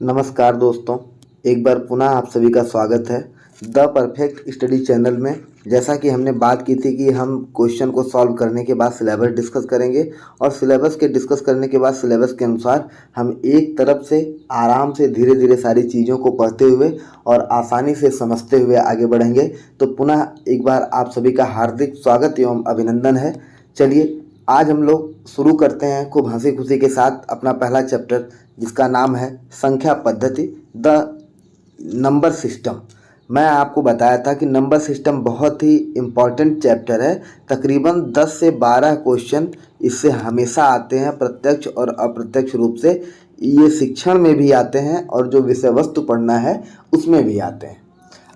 नमस्कार दोस्तों, एक बार पुनः आप सभी का स्वागत है द परफेक्ट स्टडी चैनल में। जैसा कि हमने बात की थी कि हम क्वेश्चन को सॉल्व करने के बाद सिलेबस डिस्कस करेंगे और सिलेबस के डिस्कस करने के बाद सिलेबस के अनुसार हम एक तरफ से आराम से धीरे धीरे सारी चीज़ों को पढ़ते हुए और आसानी से समझते हुए आगे बढ़ेंगे। तो पुनः एक बार आप सभी का हार्दिक स्वागत एवं अभिनंदन है। चलिए आज हम लोग शुरू करते हैं खूब हंसी खुशी के साथ अपना पहला चैप्टर, जिसका नाम है संख्या पद्धति द नंबर सिस्टम। मैं आपको बताया था कि नंबर सिस्टम बहुत ही इम्पॉर्टेंट चैप्टर है। तकरीबन 10 से 12 क्वेश्चन इससे हमेशा आते हैं, प्रत्यक्ष और अप्रत्यक्ष रूप से। ये शिक्षण में भी आते हैं और जो विषय वस्तु पढ़ना है उसमें भी आते हैं।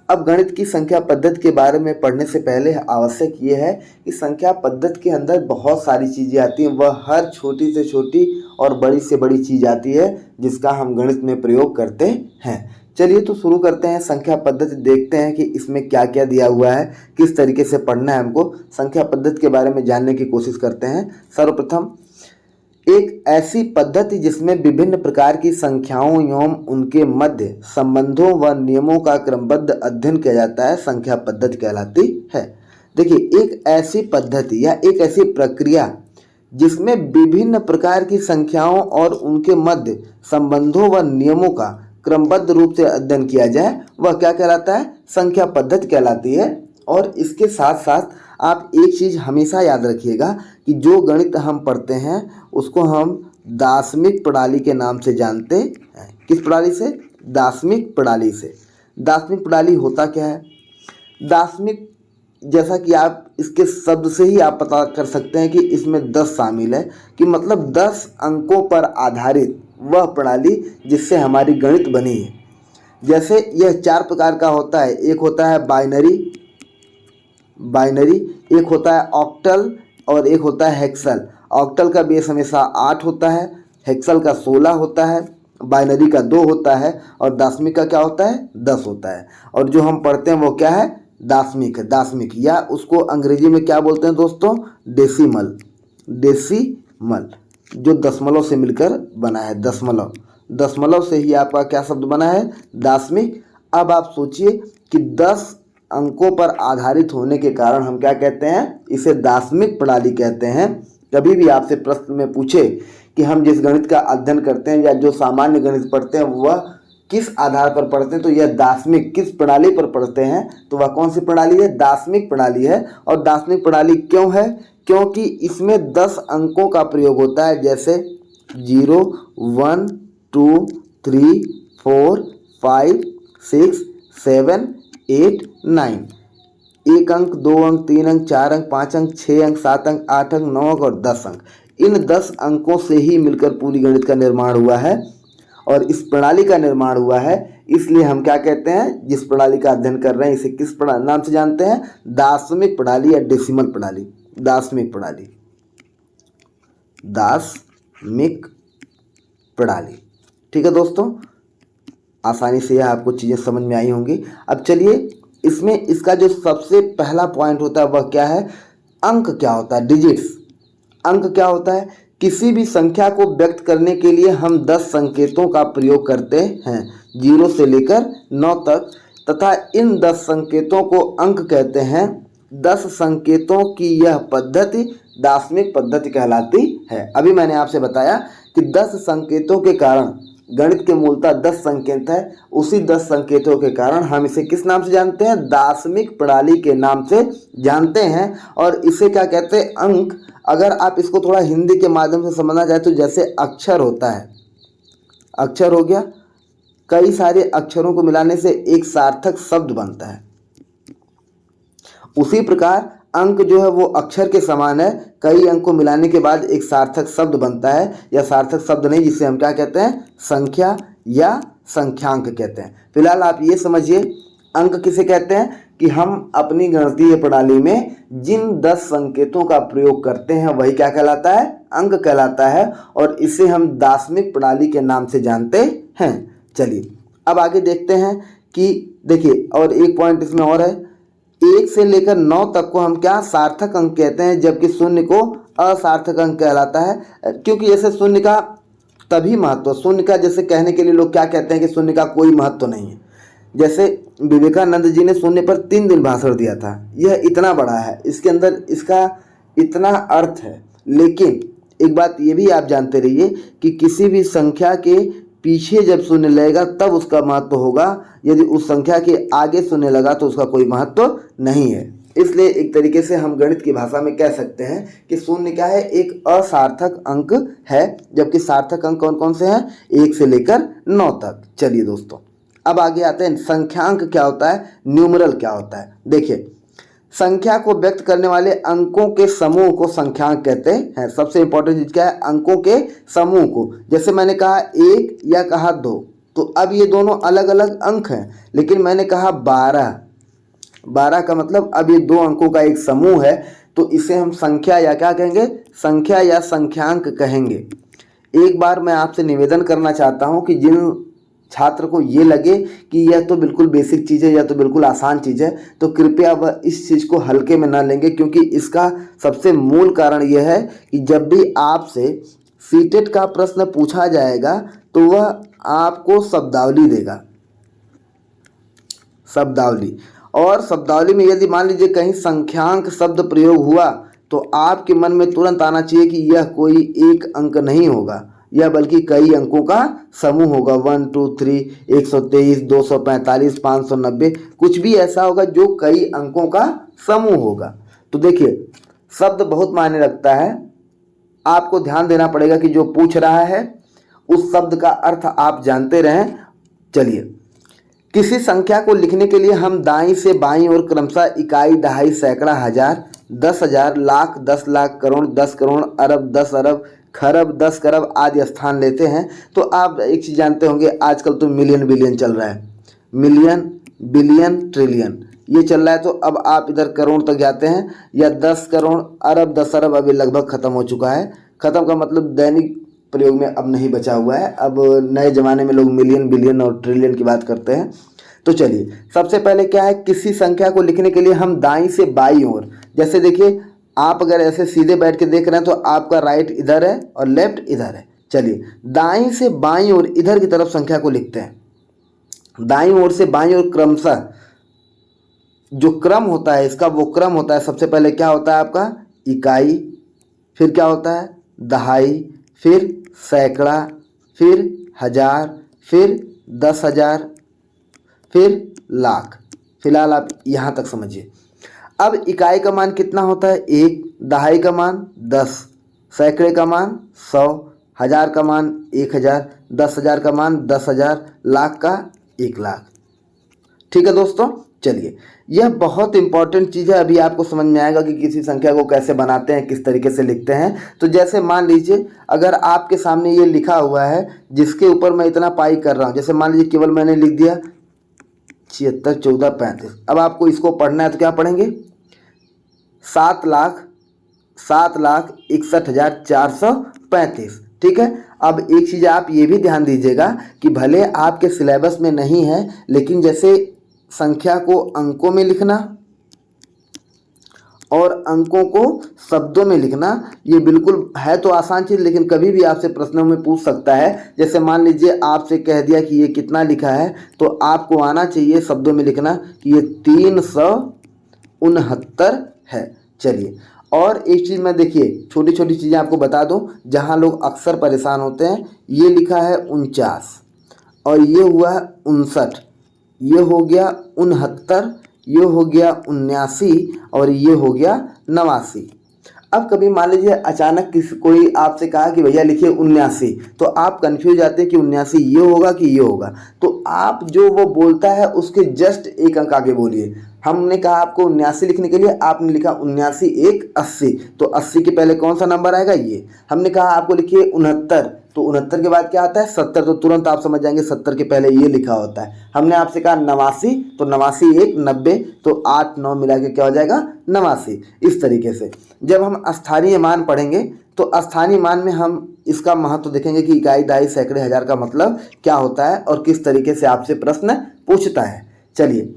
अब गणित की संख्या पद्धति के बारे में पढ़ने से पहले आवश्यक ये है कि संख्या पद्धति के अंदर बहुत सारी चीज़ें आती हैं। वह हर छोटी से छोटी और बड़ी से बड़ी चीज़ आती है जिसका हम गणित में प्रयोग करते हैं। चलिए तो शुरू करते हैं संख्या पद्धति। देखते हैं कि इसमें क्या क्या दिया हुआ है, किस तरीके से पढ़ना है हमको। संख्या पद्धति के बारे में जानने की कोशिश करते हैं। सर्वप्रथम एक ऐसी पद्धति जिसमें विभिन्न प्रकार की संख्याओं एवं उनके मध्य संबंधों व नियमों का क्रमबद्ध अध्ययन किया जाता है, संख्या पद्धति कहलाती है। देखिए, एक ऐसी पद्धति या एक ऐसी प्रक्रिया जिसमें विभिन्न प्रकार की संख्याओं और उनके मध्य संबंधों व नियमों का क्रमबद्ध रूप से अध्ययन किया जाए, वह क्या कहलाता है? संख्या पद्धति कहलाती है। और इसके साथ साथ आप एक चीज़ हमेशा याद रखिएगा कि जो गणित हम पढ़ते हैं उसको हम दार्शनिक प्रणाली के नाम से जानते हैं। किस प्रणाली से? दार्शनिक प्रणाली से। दार्शनिक प्रणाली होता क्या है? दार्शनिक, जैसा कि आप इसके शब्द से ही आप पता कर सकते हैं कि इसमें 10 शामिल है, कि मतलब 10 अंकों पर आधारित वह प्रणाली जिससे हमारी गणित बनी है। जैसे यह 4 प्रकार का होता है। एक होता है बाइनरी, एक होता है ऑक्टल और एक होता है हेक्सल। ऑक्टल का बेस हमेशा 8 होता है, हेक्सल का 16 होता है, बाइनरी का 2 होता है और दार्शनिक का क्या होता है? 10 होता है। और जो हम पढ़ते हैं वो क्या है? दार्शनिक है। दार्शनिक, या उसको अंग्रेजी में क्या बोलते हैं दोस्तों? डेसिमल। डेसिमल जो दशमलव से मिलकर बना है। दशमलव से ही आपका क्या शब्द बना है? दार्शनिक। अब आप सोचिए कि 10 अंकों पर आधारित होने के कारण हम क्या कहते हैं? इसे दार्शनिक प्रणाली कहते हैं। कभी भी आपसे प्रश्न में पूछे कि हम जिस गणित का अध्ययन करते हैं या जो सामान्य गणित पढ़ते हैं वह किस आधार पर पढ़ते हैं, तो यह दार्शनिक किस प्रणाली पर पढ़ते हैं, तो वह कौन सी प्रणाली है? दार्शनिक प्रणाली है। और दार्शनिक प्रणाली क्यों है? क्योंकि इसमें 10 अंकों का प्रयोग होता है, जैसे 0, 1, 2, 3, 4, 5, 6, 7, 8, 9। 1 अंक, 2 अंक, 3 अंक, 4 अंक, 5 अंक, 6 अंक, 7 अंक, 8 अंक, 9 अंक और 10 अंक। इन 10 अंकों से ही मिलकर पूरी गणित का निर्माण हुआ है और इस प्रणाली का निर्माण हुआ है। इसलिए हम क्या कहते हैं? जिस प्रणाली का अध्ययन कर रहे हैं इसे किस नाम से जानते हैं? दार्शनिक प्रणाली या डेसिमल प्रणाली। दार्शनिक प्रणाली, दार्शनिक प्रणाली। ठीक है दोस्तों, आसानी से यह आपको चीज़ें समझ में आई होंगी। अब चलिए, इसमें इसका जो सबसे पहला पॉइंट होता है वह क्या है? अंक क्या होता है? डिजिट्स। अंक क्या होता है? किसी भी संख्या को व्यक्त करने के लिए हम 10 संकेतों का प्रयोग करते हैं, 0 से लेकर 9 तक, तथा इन 10 संकेतों को अंक कहते हैं। 10 संकेतों की यह पद्धति दार्शनिक पद्धति कहलाती है। अभी मैंने आपसे बताया कि 10 संकेतों के कारण, गणित के मूलतः 10 संकेत है, उसी 10 संकेतों के कारण हम इसे किस नाम से जानते हैं? दार्शनिक प्रणाली के नाम से जानते हैं। और इसे क्या कहते हैं? अंक। अगर आप इसको थोड़ा हिंदी के माध्यम से समझना चाहे तो जैसे अक्षर होता है, अक्षर हो गया, कई सारे अक्षरों को मिलाने से एक सार्थक शब्द बनता है। उसी प्रकार अंक जो है वो अक्षर के समान है, कई अंक को मिलाने के बाद एक सार्थक शब्द बनता है, या सार्थक शब्द नहीं, जिसे हम क्या कहते हैं? संख्या या संख्यांक कहते हैं। फिलहाल आप ये समझिए अंक किसे कहते हैं कि हम अपनी गणितीय प्रणाली में जिन 10 संकेतों का प्रयोग करते हैं वही क्या कहलाता है? अंक कहलाता है। और इसे हम दार्शनिक प्रणाली के नाम से जानते हैं। चलिए अब आगे देखते हैं कि देखिए, और एक पॉइंट इसमें और है, 1 से लेकर 9 तक को हम क्या? सार्थक अंक कहते हैं, जबकि 0 को असार्थक अंक कहलाता है। क्योंकि जैसे 0 का तभी महत्व। शून्य का जैसे कहने के लिए लोग क्या कहते हैं कि शून्य का कोई महत्व नहीं है। जैसे विवेकानंद जी ने शून्य पर 3 दिन भाषण दिया था। यह इतना बड़ा है, इसके अंदर इसका इतना अर्थ है। लेकिन एक बात ये भी आप जानते रहिए कि किसी भी संख्या के पीछे जब शून्य लगेगा तब उसका महत्व होगा। यदि उस संख्या के आगे शून्य लगा तो उसका कोई महत्व नहीं है। इसलिए एक तरीके से हम गणित की भाषा में कह सकते हैं कि शून्य क्या है, एक असार्थक अंक है। जबकि सार्थक अंक कौन कौन से हैं, 1 से लेकर 9 तक। चलिए दोस्तों, अब आगे आते हैं संख्यांक क्या होता है, न्यूमरल क्या होता है। देखिए, संख्या को व्यक्त करने वाले अंकों के समूह को संख्यांक कहते हैं। सबसे इंपॉर्टेंट चीज क्या है, अंकों के समूह को। जैसे मैंने कहा 1 या कहा 2, तो अब ये दोनों अलग अलग अंक हैं। लेकिन मैंने कहा 12 का मतलब अब ये 2 अंकों का एक समूह है, तो इसे हम संख्या या क्या कहेंगे, संख्या या संख्यांक कहेंगे। एक बार मैं आपसे निवेदन करना चाहता हूं कि जिन छात्र को ये लगे कि यह तो बिल्कुल बेसिक चीज़ है, यह तो बिल्कुल आसान चीज़ है, तो कृपया वह इस चीज़ को हल्के में ना लेंगे। क्योंकि इसका सबसे मूल कारण यह है कि जब भी आपसे सीटेट का प्रश्न पूछा जाएगा तो वह आपको शब्दावली देगा, शब्दावली। और शब्दावली में यदि मान लीजिए कहीं संख्यांक शब्द प्रयोग हुआ तो आपके मन में तुरंत आना चाहिए कि यह कोई एक अंक नहीं होगा, यह बल्कि कई अंकों का समूह होगा। 1 2 3 123 245 590, कुछ भी ऐसा होगा जो कई अंकों का समूह होगा। तो देखिए, शब्द बहुत मायने रखता है। आपको ध्यान देना पड़ेगा कि जो पूछ रहा है उस शब्द का अर्थ आप जानते रहें। चलिए, किसी संख्या को लिखने के लिए हम दाईं से बाईं ओर क्रमशः इकाई, दहाई, सैकड़ा, हजार, 10,000, लाख, 10 लाख, करोड़, 10 करोड़, अरब, 10 अरब, खरब, 10 खरब आदि स्थान लेते हैं। तो आप एक चीज़ जानते होंगे, आजकल तो मिलियन बिलियन चल रहा है। मिलियन, बिलियन, ट्रिलियन ये चल रहा है। तो अब आप इधर करोड़ तक जाते हैं, या 10 करोड़, अरब, 10 अरब अभी लगभग ख़त्म हो चुका है। ख़त्म का मतलब दैनिक प्रयोग में अब नहीं बचा हुआ है। अब नए ज़माने में लोग मिलियन, बिलियन और ट्रिलियन की बात करते हैं। तो चलिए, सबसे पहले क्या है, किसी संख्या को लिखने के लिए हम दाईं से बाईं ओर, जैसे देखिए आप अगर ऐसे सीधे बैठ के देख रहे हैं तो आपका राइट इधर है और लेफ्ट इधर है। चलिए, दाईं से बाईं ओर इधर की तरफ संख्या को लिखते हैं। दाईं ओर से बाईं ओर क्रमशः जो क्रम होता है इसका, वो क्रम होता है, सबसे पहले क्या होता है आपका, इकाई, फिर क्या होता है, दहाई, फिर सैकड़ा, फिर हजार, फिर 10,000, फिर लाख। फिलहाल आप यहाँ तक समझिए। अब इकाई का मान कितना होता है, 1, दहाई का मान 10, सैकड़े का मान 100, हजार का मान 1000, 10,000 का मान 10,000, लाख का 1 लाख। ठीक है दोस्तों, चलिए, यह बहुत इंपॉर्टेंट चीज़ है। अभी आपको समझ में आएगा कि किसी संख्या को कैसे बनाते हैं, किस तरीके से लिखते हैं। तो जैसे मान लीजिए अगर आपके सामने ये लिखा हुआ है जिसके ऊपर मैं इतना पाई कर रहा हूँ, जैसे मान लीजिए केवल मैंने लिख दिया 76 14 35। अब आपको इसको पढ़ना है तो क्या पढ़ेंगे, 7,61,435। ठीक है। अब एक चीज़ आप ये भी ध्यान दीजिएगा कि भले आपके सिलेबस में नहीं है, लेकिन जैसे संख्या को अंकों में लिखना और अंकों को शब्दों में लिखना, ये बिल्कुल है तो आसान चीज़, लेकिन कभी भी आपसे प्रश्नों में पूछ सकता है। जैसे मान लीजिए आपसे कह दिया कि ये कितना लिखा है, तो आपको आना चाहिए शब्दों में लिखना कि ये 369 है। चलिए, और एक चीज़ मैं देखिए छोटी छोटी चीज़ें आपको बता दूं जहां लोग अक्सर परेशान होते हैं। ये लिखा है 49 और ये हुआ 59, ये हो गया 69, ये हो गया 79 और ये हो गया 89। अब कभी मान लीजिए अचानक कोई आपसे कहा कि भैया लिखिए 79, तो आप कंफ्यूज जाते हैं कि 79 ये होगा कि ये होगा। तो आप जो वो बोलता है उसके जस्ट एक अंक आगे बोलिए। हमने कहा आपको 79 लिखने के लिए, आपने लिखा 79 1 80, तो 80 के पहले कौन सा नंबर आएगा, ये। हमने कहा आपको लिखिए 69, तो 69 के बाद क्या आता है 70, तो तुरंत आप समझ जाएंगे 70 के पहले ये लिखा होता है। हमने आपसे कहा 89, तो 89 1 90, तो 8 9 मिला के क्या हो जाएगा 89। इस तरीके से जब हम स्थानीय मान पढ़ेंगे तो स्थानीय मान में हम इसका महत्व देखेंगे कि इकाई, दहाई, सैकड़े, हजार का मतलब क्या होता है और किस तरीके से आपसे प्रश्न पूछता है। चलिए,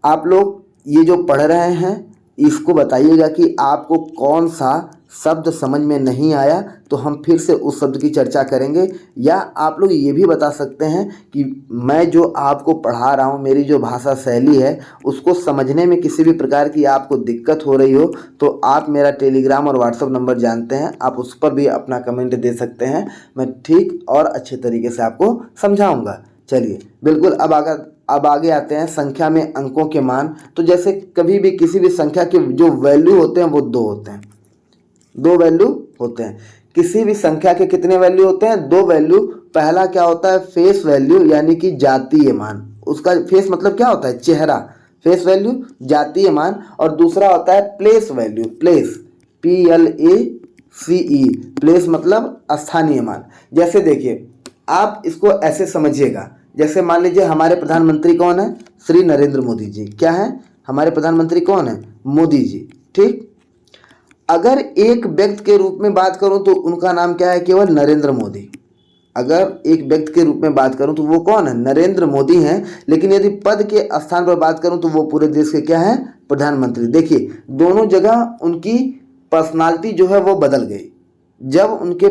आप लोग ये जो पढ़ रहे हैं इसको बताइएगा कि आपको कौन सा शब्द समझ में नहीं आया तो हम फिर से उस शब्द की चर्चा करेंगे, या आप लोग ये भी बता सकते हैं कि मैं जो आपको पढ़ा रहा हूँ, मेरी जो भाषा शैली है उसको समझने में किसी भी प्रकार की आपको दिक्कत हो रही हो तो आप मेरा टेलीग्राम और व्हाट्सएप नंबर जानते हैं, आप उस पर भी अपना कमेंट दे सकते हैं। मैं ठीक और अच्छे तरीके से आपको समझाऊँगा। चलिए बिल्कुल, अब आगे आते हैं संख्या में अंकों के मान। तो जैसे कभी भी किसी भी संख्या के जो वैल्यू होते हैं वो 2 होते हैं, 2 वैल्यू होते हैं। किसी भी संख्या के कितने वैल्यू होते हैं? 2 वैल्यू। पहला क्या होता है? फेस वैल्यू, यानी कि जातीय मान। उसका फेस मतलब क्या होता है? चेहरा, फेस वैल्यू जातीय मान। और दूसरा होता है place value, place PLACE, place मतलब स्थानीय मान। जैसे देखिए, आप इसको ऐसे समझिएगा, जैसे मान लीजिए हमारे प्रधानमंत्री कौन है? श्री नरेंद्र मोदी जी। क्या है? हमारे प्रधानमंत्री कौन है? मोदी जी। ठीक, अगर एक व्यक्ति के रूप में बात करूं तो उनका नाम क्या है? केवल नरेंद्र मोदी। अगर एक व्यक्ति के रूप में बात करूं तो वो कौन है? नरेंद्र मोदी हैं। लेकिन यदि पद के स्थान पर बात करूं तो वो पूरे देश के क्या है? प्रधानमंत्री। देखिए, दोनों जगह उनकी पर्सनालिटी जो है वो बदल गई। जब उनके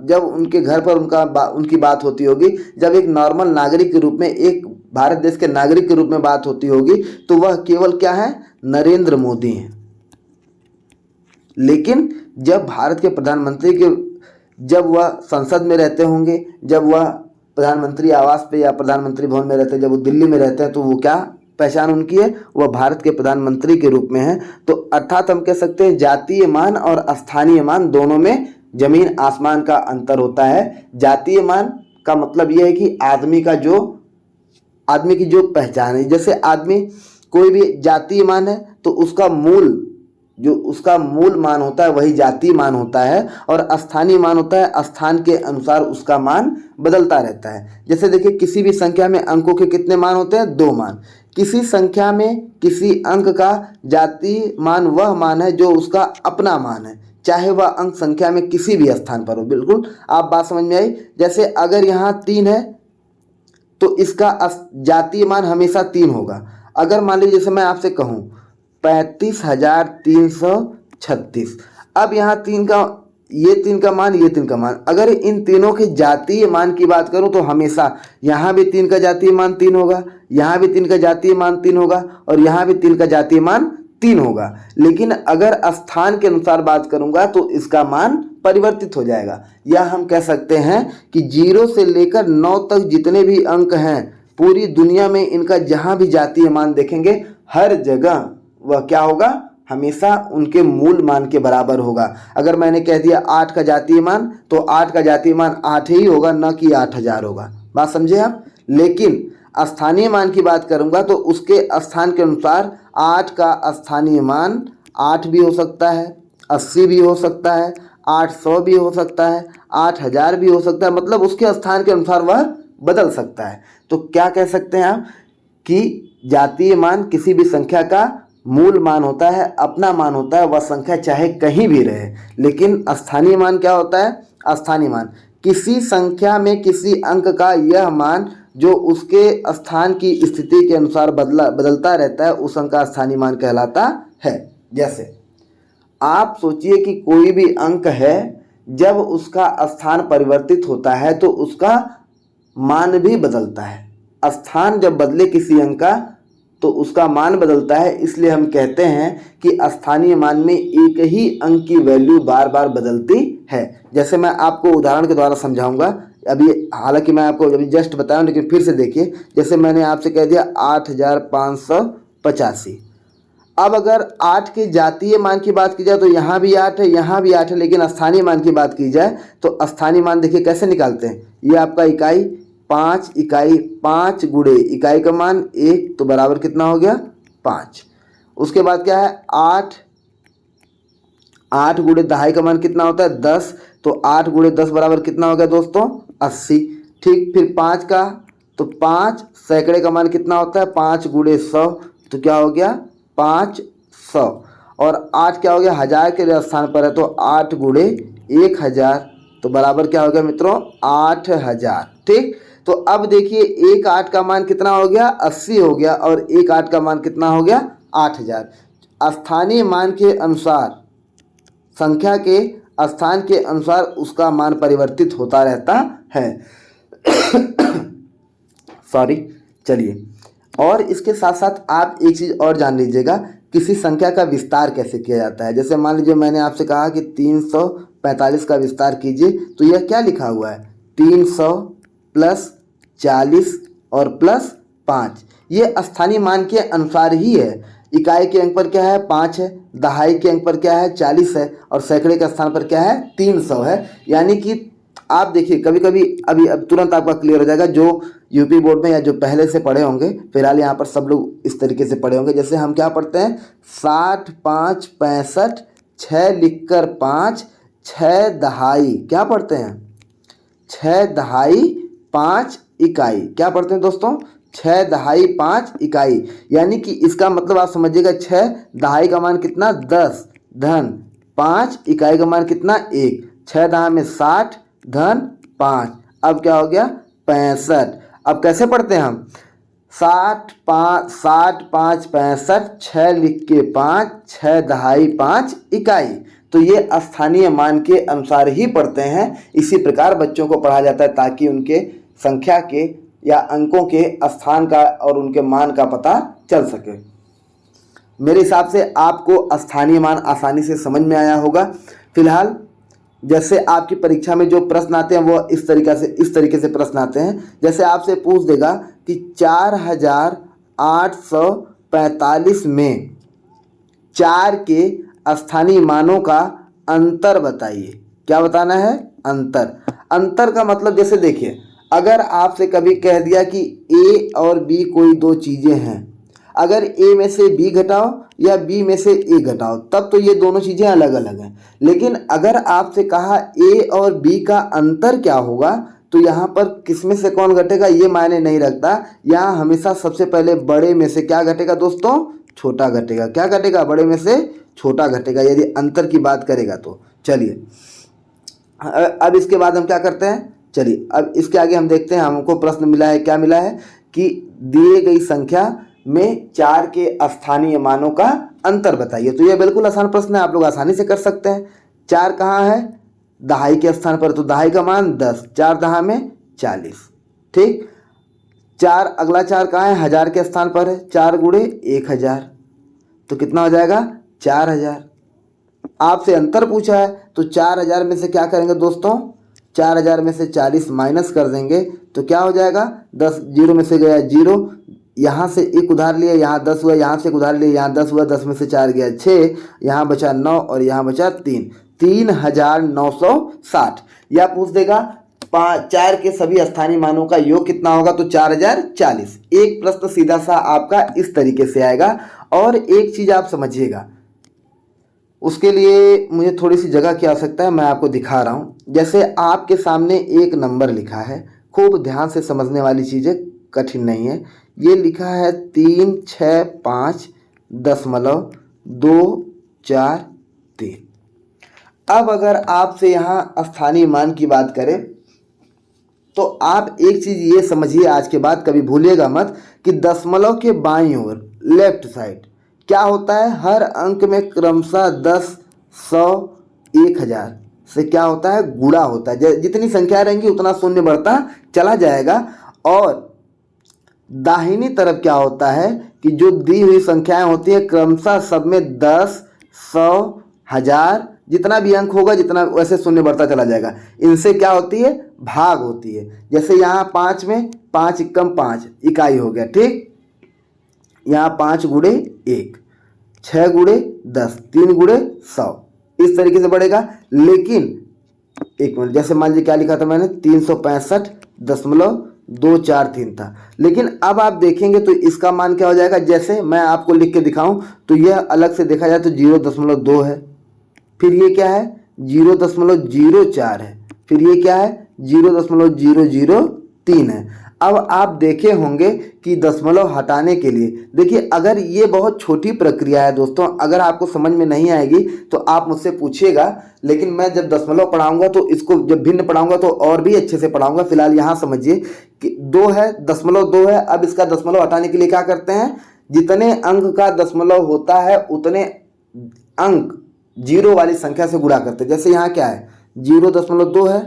जब उनके घर पर उनकी बात होती होगी, जब एक नॉर्मल नागरिक के रूप में, एक भारत देश के नागरिक के रूप में बात होती होगी, तो वह केवल क्या है? नरेंद्र मोदी हैं। लेकिन जब भारत के प्रधानमंत्री के जब वह संसद में रहते होंगे, जब वह प्रधानमंत्री आवास पे या प्रधानमंत्री भवन में रहते हैं, जब वो दिल्ली में रहते हैं, तो वो क्या पहचान उनकी है? वह भारत के प्रधानमंत्री के रूप में है। तो अर्थात हम कह सकते हैं जातीय मान और स्थानीय मान दोनों में जमीन आसमान का अंतर होता है। जातीय मान का मतलब यह है कि आदमी की जो पहचान है, जैसे आदमी कोई भी जातीय मान है तो उसका मूल मान होता है वही जातीय मान होता है, और स्थानीय मान होता है स्थान के अनुसार उसका मान बदलता रहता है। जैसे देखिए, किसी भी संख्या में अंकों के कितने मान होते हैं? 2 मान। किसी संख्या में किसी अंक का जातीय मान वह मान है जो उसका अपना मान है, चाहे वह अंक संख्या में किसी भी स्थान पर हो। बिल्कुल, आप बात समझ में आई? जैसे अगर यहाँ 3 है तो इसका जातीय मान हमेशा 3 होगा। अगर मान लीजिए जैसे मैं आपसे कहूँ 35,336, अब यहाँ 3 का मान, ये 3 का मान, अगर इन तीनों के जातीय मान की बात करूं तो हमेशा यहाँ भी 3 का जातीय मान 3 होगा, यहाँ भी 3 का जातीय मान 3 होगा, और यहाँ भी 3 का जातीय मान 3 होगा। लेकिन अगर स्थान के अनुसार बात करूंगा तो इसका मान परिवर्तित हो जाएगा। या हम कह सकते हैं कि 0 से लेकर 9 तक जितने भी अंक हैं पूरी दुनिया में, इनका जहाँ भी जातीय मान देखेंगे हर जगह वह क्या होगा? हमेशा उनके मूल मान के बराबर होगा। अगर मैंने कह दिया 8 का जातीय मान, तो 8 का जातीय मान 8 ही होगा, न कि 8000 होगा। बात समझे आप? लेकिन स्थानीय मान की बात करूंगा तो उसके स्थान के अनुसार 8 का स्थानीय मान 8 भी हो सकता है, 80 भी हो सकता है, 800 भी हो सकता है, 8000 भी हो सकता है। मतलब उसके स्थान के अनुसार वह बदल सकता है। तो क्या कह सकते हैं आप कि जातीय मान किसी भी संख्या का मूल मान होता है, अपना मान होता है, वह संख्या चाहे कहीं भी रहे। लेकिन स्थानीय मान क्या होता है? स्थानीय मान किसी संख्या में किसी अंक का यह मान जो उसके स्थान की स्थिति के अनुसार बदलता रहता है, उस अंक का स्थानीय मान कहलाता है। जैसे आप सोचिए कि कोई भी अंक है, जब उसका स्थान परिवर्तित होता है तो उसका मान भी बदलता है। स्थान जब बदले किसी अंक का तो उसका मान बदलता है। इसलिए हम कहते हैं कि स्थानीय मान में एक ही अंक की वैल्यू बार बार बदलती है। जैसे मैं आपको उदाहरण के द्वारा समझाऊंगा अभी, हालांकि मैं आपको अभी जस्ट बताया, लेकिन फिर से देखिए। जैसे मैंने आपसे कह दिया 8585। अब अगर 8 के जातीय मान की बात की जाए तो यहाँ भी 8 है, यहाँ भी 8 है, लेकिन स्थानीय मान की बात की जाए तो स्थानीय मान देखिए कैसे निकालते हैं। ये आपका इकाई 5 इकाई, 5 गुणे इकाई का मान 1, तो बराबर कितना हो गया? 5। उसके बाद क्या है? 8 गुणे दहाई का मान कितना होता है? 10, तो 8 गुणे 10 बराबर कितना हो गया दोस्तों? 80। ठीक, फिर 5 का, तो 5 सैकड़े का मान कितना होता है? 5 गुणे 100, तो क्या हो गया? 500। और 8 क्या हो गया? 1000 के स्थान पर है, तो 8 गुणे 1000, तो बराबर क्या हो गया मित्रों? 8000। ठीक, तो अब देखिए 1 8 का मान कितना हो गया? 80 हो गया, और 1 8 का मान कितना हो गया? 8000। स्थानीय मान के अनुसार संख्या के स्थान के अनुसार उसका मान परिवर्तित होता रहता है। सॉरी, चलिए। और इसके साथ साथ आप एक चीज़ और जान लीजिएगा, किसी संख्या का विस्तार कैसे किया जाता है। जैसे मान लीजिए मैंने आपसे कहा कि 345 का विस्तार कीजिए, तो यह क्या लिखा हुआ है, 300 प्लस 40 और प्लस 5। ये स्थानीय मान के अनुसार ही है। इकाई के अंक पर क्या है, 5 है, दहाई के अंक पर क्या है, 40 है, और सैकड़े के स्थान पर क्या है, 300 है। यानी कि आप देखिए, कभी कभी अभी अब तुरंत आपका क्लियर हो जाएगा, जो यूपी बोर्ड में या जो पहले से पढ़े होंगे, फिलहाल यहाँ पर सब लोग इस तरीके से पढ़े होंगे। जैसे हम क्या पढ़ते हैं, 60 5 65, 6 लिखकर 5, 6 दहाई क्या पढ़ते हैं, 6 दहाई 5 इकाई। क्या पढ़ते हैं दोस्तों, 6 दहाई 5 इकाई। यानी कि इसका मतलब आप समझिएगा, 6 दहाई का मान कितना, 10 धन 5 इकाई का मान कितना, 1। 6 दहा में 60 धन 5, अब क्या हो गया, 65। अब कैसे पढ़ते हैं हम, 60 5 65, 6 लिख के 5, 6 दहाई 5 इकाई। तो ये स्थानीय मान के अनुसार ही पढ़ते हैं। इसी प्रकार बच्चों को पढ़ा जाता है ताकि उनके संख्या के या अंकों के स्थान का और उनके मान का पता चल सके। मेरे हिसाब से आपको स्थानीय मान आसानी से समझ में आया होगा। फिलहाल जैसे आपकी परीक्षा में जो प्रश्न आते हैं वो इस तरीके से प्रश्न आते हैं। जैसे आपसे पूछ देगा कि 4845 में 4 के स्थानीय मानों का अंतर बताइए। क्या बताना है, अंतर का मतलब, जैसे देखिए, अगर आपसे कभी कह दिया कि ए और बी कोई दो चीज़ें हैं, अगर ए में से बी घटाओ या बी में से ए घटाओ, तब तो ये दोनों चीज़ें अलग अलग हैं। लेकिन अगर आपसे कहा ए और बी का अंतर क्या होगा, तो यहाँ पर किसमें से कौन घटेगा ये मायने नहीं रखता। यहाँ हमेशा सबसे पहले बड़े में से क्या घटेगा दोस्तों, छोटा घटेगा। क्या घटेगा, बड़े में से छोटा घटेगा, यदि अंतर की बात करेगा तो। चलिए अब इसके बाद हम क्या करते हैं, चलिए अब इसके आगे हम देखते हैं। हमको प्रश्न मिला है, क्या मिला है कि दिए गई संख्या में 4 के स्थानीय मानों का अंतर बताइए। तो यह बिल्कुल आसान प्रश्न है, आप लोग आसानी से कर सकते हैं। 4 कहाँ है, दहाई के स्थान पर, तो दहाई का मान 10, 4 दहा में 40, ठीक। 4 अगला 4 कहाँ है, हजार के स्थान पर है, 4 गुणे 1000, तो कितना हो जाएगा, 4000। आपसे अंतर पूछा है तो 4000 में से क्या करेंगे दोस्तों, 4000 में से 40 माइनस कर देंगे तो क्या हो जाएगा, 10 जीरो में से गया 0, यहाँ से 1 उधार लिया, यहाँ 10 हुआ, यहाँ से 1 उधार लिया, यहाँ 10 हुआ, 10 में से 4 गया 6, यहाँ बचा 9 और यहाँ बचा 3, 3960। या पूछ देगा 4 के सभी स्थानीय मानों का योग कितना होगा, तो 4040। एक प्रश्न सीधा सा आपका इस तरीके से आएगा। और एक चीज़ आप समझिएगा, उसके लिए मुझे थोड़ी सी जगह की आवश्यकता है, मैं आपको दिखा रहा हूँ। जैसे आपके सामने एक नंबर लिखा है, खूब ध्यान से समझने वाली चीज़ें, कठिन नहीं है। ये लिखा है 365.243। अब अगर आपसे यहाँ स्थानीय मान की बात करें तो आप एक चीज़ ये समझिए आज के बाद, कभी भूलिएगा मत, कि दशमलव के बाईं ओर लेफ्ट साइड क्या होता है, हर अंक में क्रमशः 10, 100, 1000 से क्या होता है, गुणा होता है। जितनी संख्या रहेंगी उतना शून्य बढ़ता चला जाएगा। और दाहिनी तरफ क्या होता है कि जो दी हुई संख्याएं होती हैं क्रमशः सब में 10, 100, 1000 जितना भी अंक होगा, जितना वैसे शून्य बढ़ता चला जाएगा। इनसे क्या होती है, भाग होती है। जैसे यहाँ 5 में 5 एकम 5 इकाई हो गया, ठीक। यहाँ 5 गुणे 1, 6 गुणे 10, 3 गुणे 100, इस तरीके से बढ़ेगा। लेकिन एक मिनट, जैसे मान लीजिए क्या लिखा था मैंने, 365.243 था। लेकिन अब आप देखेंगे तो इसका मान क्या हो जाएगा, जैसे मैं आपको लिख के दिखाऊं तो यह अलग से देखा जाए तो 0.2 है, फिर ये क्या है 0.04 है, फिर ये क्या है 0.003 है। अब आप देखे होंगे कि दशमलव हटाने के लिए, देखिए अगर ये बहुत छोटी प्रक्रिया है दोस्तों, अगर आपको समझ में नहीं आएगी तो आप मुझसे पूछिएगा। लेकिन मैं जब दशमलव पढ़ाऊंगा तो इसको जब भिन्न पढ़ाऊंगा तो और भी अच्छे से पढ़ाऊंगा। फिलहाल यहाँ समझिए कि 2 है, दशमलव 2 है। अब इसका दशमलव हटाने के लिए क्या करते हैं, जितने अंक का दशमलव होता है उतने अंक जीरो वाली संख्या से गुणा करते हैं। जैसे यहाँ क्या है 0.2 है,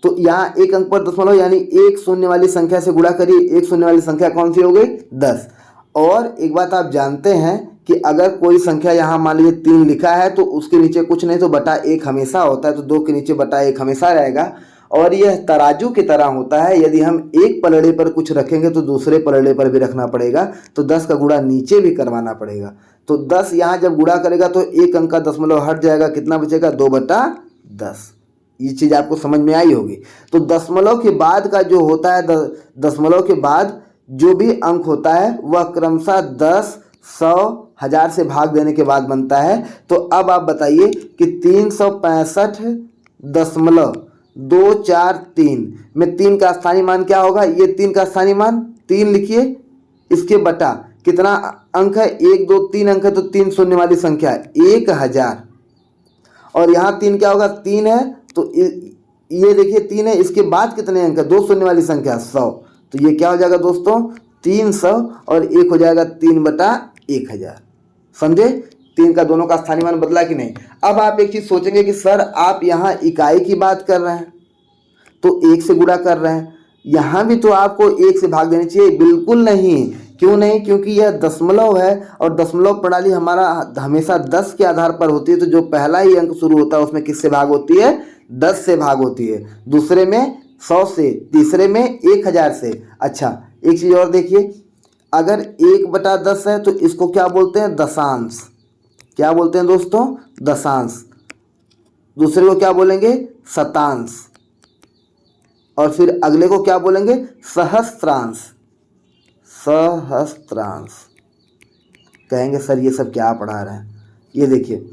तो यहाँ एक अंक पर दशमलव यानी एक शून्य वाली संख्या से गुणा करिए। एक शून्य वाली संख्या कौन सी हो गई 10। और एक बात आप जानते हैं कि अगर कोई संख्या यहाँ मान लीजिए 3 लिखा है तो उसके नीचे कुछ नहीं तो बटा 1 हमेशा होता है, तो 2 के नीचे बटा 1 हमेशा रहेगा। और यह तराजू की तरह होता है, यदि हम एक पलड़े पर कुछ रखेंगे तो दूसरे पलड़े पर भी रखना पड़ेगा, तो 10 का गुणा नीचे भी करवाना पड़ेगा। तो 10 यहाँ जब गुणा करेगा तो एक अंक का दशमलव हट जाएगा, कितना बचेगा 2/10। ये चीज़ आपको समझ में आई होगी। तो दशमलव के बाद का जो होता है, दशमलव के बाद जो भी अंक होता है वह क्रमशः 10, 100, 1000 से भाग देने के बाद बनता है। तो अब आप बताइए कि 365.243 में 3 का स्थानीय मान क्या होगा। ये 3 का स्थानीय मान 3 लिखिए, इसके बटा कितना अंक है 1, 2, 3 अंक है, तो 3 शून्य वाली संख्या है 1000। और यहाँ 3 क्या होगा 3 है, तो ये देखिए 3 है, इसके बाद कितने अंक है 2 शून्य वाली संख्या 100। तो ये क्या हो जाएगा दोस्तों 300 और 1 हो जाएगा 3/1000। समझे 3 का दोनों का स्थानीय मान बदला कि नहीं। अब आप एक चीज़ सोचेंगे कि सर आप यहाँ इकाई की बात कर रहे हैं तो 1 से गुणा कर रहे हैं, यहाँ भी तो आपको 1 से भाग देनी चाहिए। बिल्कुल नहीं, क्यों नहीं, क्योंकि यह दशमलव है और दशमलव प्रणाली हमारा हमेशा 10 के आधार पर होती है। तो जो पहला ही अंक शुरू होता है उसमें किससे भाग होती है 10 से भाग होती है, दूसरे में 100 से, तीसरे में 1000 से। अच्छा एक चीज़ और देखिए, अगर 1/10 है तो इसको क्या बोलते हैं दशांश। क्या बोलते हैं दोस्तों दशांश। दूसरे को क्या बोलेंगे शतांश, और फिर अगले को क्या बोलेंगे सहस्त्रांश। सहस्त्रांश कहेंगे सर ये सब क्या पढ़ा रहे हैं। ये देखिए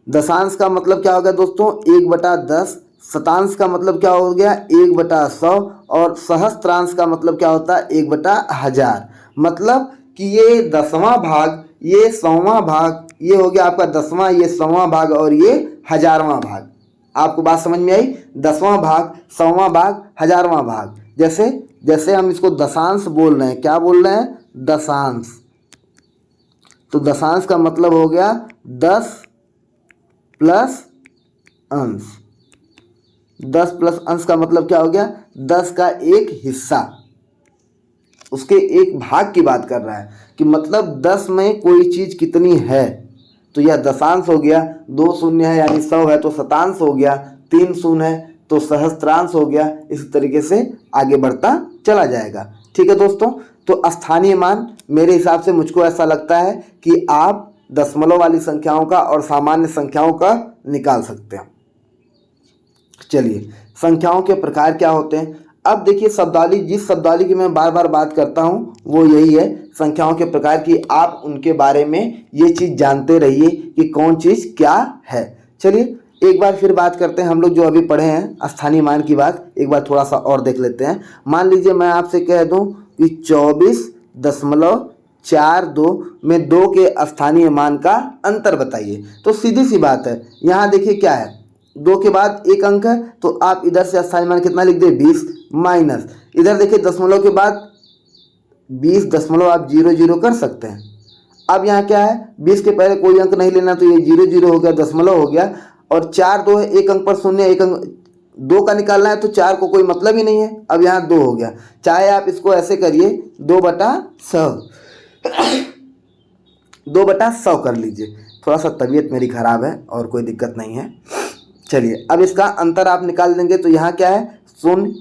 दशांश का मतलब क्या हो गया दोस्तों 1/10, शतांश का मतलब क्या हो गया 1/100 और सहस्त्रांश का मतलब क्या होता है 1/1000। मतलब कि ये 10वां भाग, ये 100वां भाग, ये हो गया आपका 10वां, ये 100वां भाग और ये 1000वां भाग। आपको बात समझ में आई। 10वां भाग, 100वां भाग, 1000वां भाग। जैसे जैसे हम इसको दशांश बोल रहे हैं, क्या बोल रहे हैं दशांश। तो दशांश का मतलब हो गया 10 प्लस अंश। 10 प्लस अंश का मतलब क्या हो गया 10 का एक हिस्सा, उसके एक भाग की बात कर रहा है कि मतलब 10 में कोई चीज़ कितनी है। तो यह दशांश हो गया। 2 शून्य है यानी 100 है तो शतांश हो गया, 3 शून्य है तो सहस्त्रांश हो गया। इस तरीके से आगे बढ़ता चला जाएगा। ठीक है दोस्तों, तो स्थानीय मान मेरे हिसाब से मुझको ऐसा लगता है कि आप दशमलव वाली संख्याओं का और सामान्य संख्याओं का निकाल सकते हैं। चलिए संख्याओं के प्रकार क्या होते हैं। अब देखिए शब्दावली, जिस शब्दावली की मैं बार बार बात करता हूँ वो यही है संख्याओं के प्रकार की। आप उनके बारे में ये चीज़ जानते रहिए कि कौन चीज़ क्या है। चलिए एक बार फिर बात करते हैं, हम लोग जो अभी पढ़े हैं स्थानीय मान की बात एक बार थोड़ा सा और देख लेते हैं। मान लीजिए मैं आपसे कह दूं कि 24.42 में 2 के स्थानीय मान का अंतर बताइए। तो सीधी सी बात है, यहाँ देखिए क्या है 2 के बाद एक अंक है तो आप इधर से स्थानीय मान कितना लिख दे 20 माइनस, इधर देखिए दशमलव के बाद 20 दशमलव आप 0 कर सकते हैं। अब यहाँ क्या है 20 के पहले कोई अंक नहीं लेना तो ये 0 हो गया, दशमलव हो गया। और 4 2 है, एक अंक पर शून्य, एक अंक 2 का निकालना है तो 4 को कोई मतलब ही नहीं है। अब यहाँ 2 हो गया, चाहे आप इसको ऐसे करिए 2/100 कर लीजिए। थोड़ा सा तबीयत मेरी ख़राब है और कोई दिक्कत नहीं है। चलिए अब इसका अंतर आप निकाल देंगे तो यहाँ क्या है शून्य,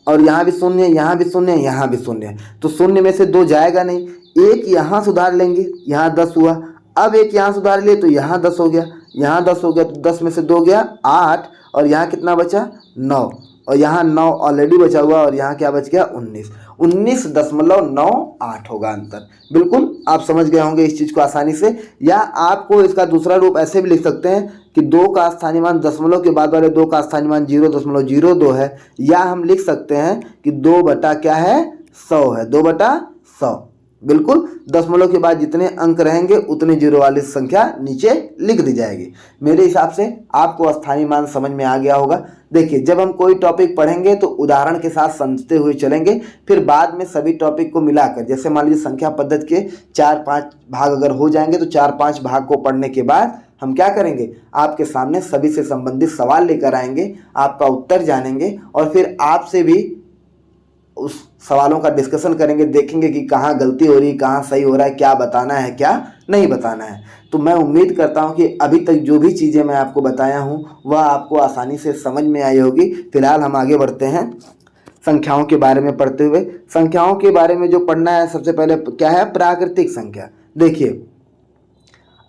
और यहाँ भी शून्य, यहाँ भी शून्य, यहाँ भी शून्य। तो शून्य में से 2 जाएगा नहीं, एक यहाँ सुधार लेंगे, यहाँ 10 हुआ। अब एक यहाँ सुधार लिए तो यहाँ 10 हो गया, यहाँ 10 हो गया, तो 10 में से 2 गया 8, और यहाँ कितना बचा 9, और यहाँ 9 ऑलरेडी बचा हुआ, और यहाँ क्या बच गया 19.98 होगा अंतर। बिल्कुल आप समझ गए होंगे इस चीज़ को आसानी से। या आपको इसका दूसरा रूप ऐसे भी लिख सकते हैं कि 2 का स्थानीय मान दशमलव के बाद वाले 2 का स्थानीय मान 0.02 है, या हम लिख सकते हैं कि 2 बटा क्या है 100 है, 2/100। बिल्कुल दशमलव के बाद जितने अंक रहेंगे उतने 0 वाली संख्या नीचे लिख दी जाएगी। मेरे हिसाब से आपको स्थानीय मान समझ में आ गया होगा। देखिए जब हम कोई टॉपिक पढ़ेंगे तो उदाहरण के साथ समझते हुए चलेंगे, फिर बाद में सभी टॉपिक को मिलाकर, जैसे मान लीजिए संख्या पद्धति के 4-5 भाग अगर हो जाएंगे तो 4-5 भाग को पढ़ने के बाद हम क्या करेंगे, आपके सामने सभी से संबंधित सवाल लेकर आएंगे, आपका उत्तर जानेंगे और फिर आपसे भी उस सवालों का डिस्कशन करेंगे, देखेंगे कि कहाँ गलती हो रही, कहाँ सही हो रहा है, क्या बताना है, क्या नहीं बताना है। तो मैं उम्मीद करता हूँ कि अभी तक जो भी चीज़ें मैं आपको बताया हूँ वह आपको आसानी से समझ में आई होगी। फिलहाल हम आगे बढ़ते हैं संख्याओं के बारे में पढ़ते हुए। संख्याओं के बारे में जो पढ़ना है, सबसे पहले क्या है, प्राकृतिक संख्या। देखिए,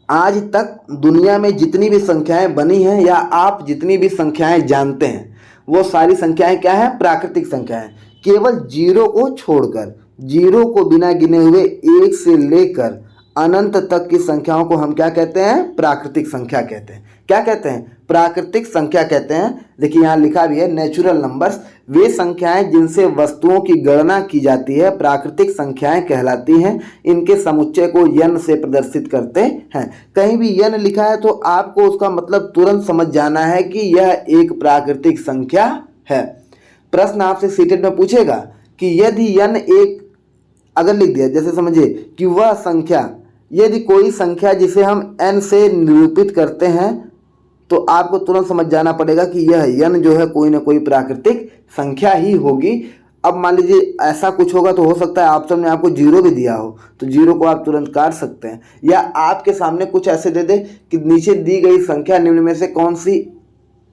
आज तक दुनिया में जितनी भी संख्याएं बनी हैं या आप जितनी भी संख्याएं जानते हैं वो सारी संख्याएं क्या है, प्राकृतिक संख्याएं। केवल जीरो को छोड़कर, जीरो को बिना गिने हुए एक से लेकर अनंत तक की संख्याओं को हम क्या कहते हैं, प्राकृतिक संख्या कहते हैं। क्या कहते हैं, प्राकृतिक संख्या कहते हैं। देखिए यहाँ लिखा भी है, नेचुरल नंबर्स वे संख्याएं जिनसे वस्तुओं की गणना की जाती है प्राकृतिक संख्याएं कहलाती हैं। इनके समुच्चय को यन से प्रदर्शित करते हैं। कहीं भी यन लिखा है तो आपको उसका मतलब तुरंत समझ जाना है कि यह एक प्राकृतिक संख्या है। प्रश्न आपसे सीटेड में पूछेगा कि यदि यन एक, अगर लिख दिया, जैसे समझिए कि वह संख्या, यदि कोई संख्या जिसे हम n से निरूपित करते हैं तो आपको तुरंत समझ जाना पड़ेगा कि यह यन जो है कोई ना कोई प्राकृतिक संख्या ही होगी। अब मान लीजिए ऐसा कुछ होगा तो हो सकता है ऑप्शन में आपको जीरो भी दिया हो तो जीरो को आप तुरंत काट सकते हैं, या आपके सामने कुछ ऐसे दे दे कि नीचे दी गई संख्या निम्न में से कौन सी,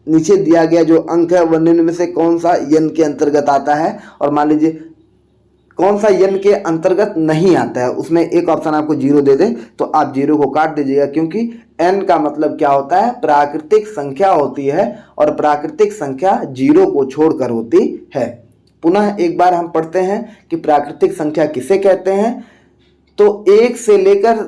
नीचे दिया गया जो अंक है वह निम्न में से कौन सा यन के अंतर्गत आता है, और मान लीजिए कौन सा यन के अंतर्गत नहीं आता है, उसमें एक ऑप्शन आपको जीरो दे दे तो आप जीरो को काट दीजिएगा, क्योंकि एन का मतलब क्या होता है, प्राकृतिक संख्या होती है और प्राकृतिक संख्या जीरो को छोड़कर होती है। पुनः एक बार हम पढ़ते हैं कि प्राकृतिक संख्या किसे कहते हैं। तो एक से लेकर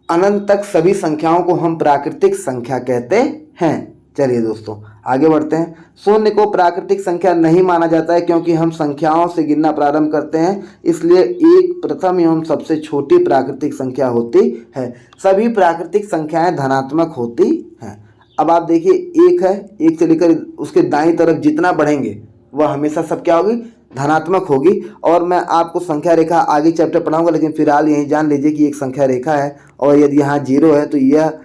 अनंत तक सभी संख्याओं को हम प्राकृतिक संख्या कहते हैं। चलिए दोस्तों आगे बढ़ते हैं। शून्य को प्राकृतिक संख्या नहीं माना जाता है क्योंकि हम संख्याओं से गिनना प्रारंभ करते हैं, इसलिए एक प्रथम एवं सबसे छोटी प्राकृतिक संख्या होती है। सभी प्राकृतिक संख्याएं धनात्मक होती हैं। अब आप देखिए, एक है, एक से लेकर उसके दाईं तरफ जितना बढ़ेंगे वह हमेशा सब क्या होगी, धनात्मक होगी। और मैं आपको संख्या रेखा आगे चैप्टर पढ़ाऊंगा, लेकिन फिलहाल यही जान लीजिए कि एक संख्या रेखा है और यदि यहाँ जीरो है तो यह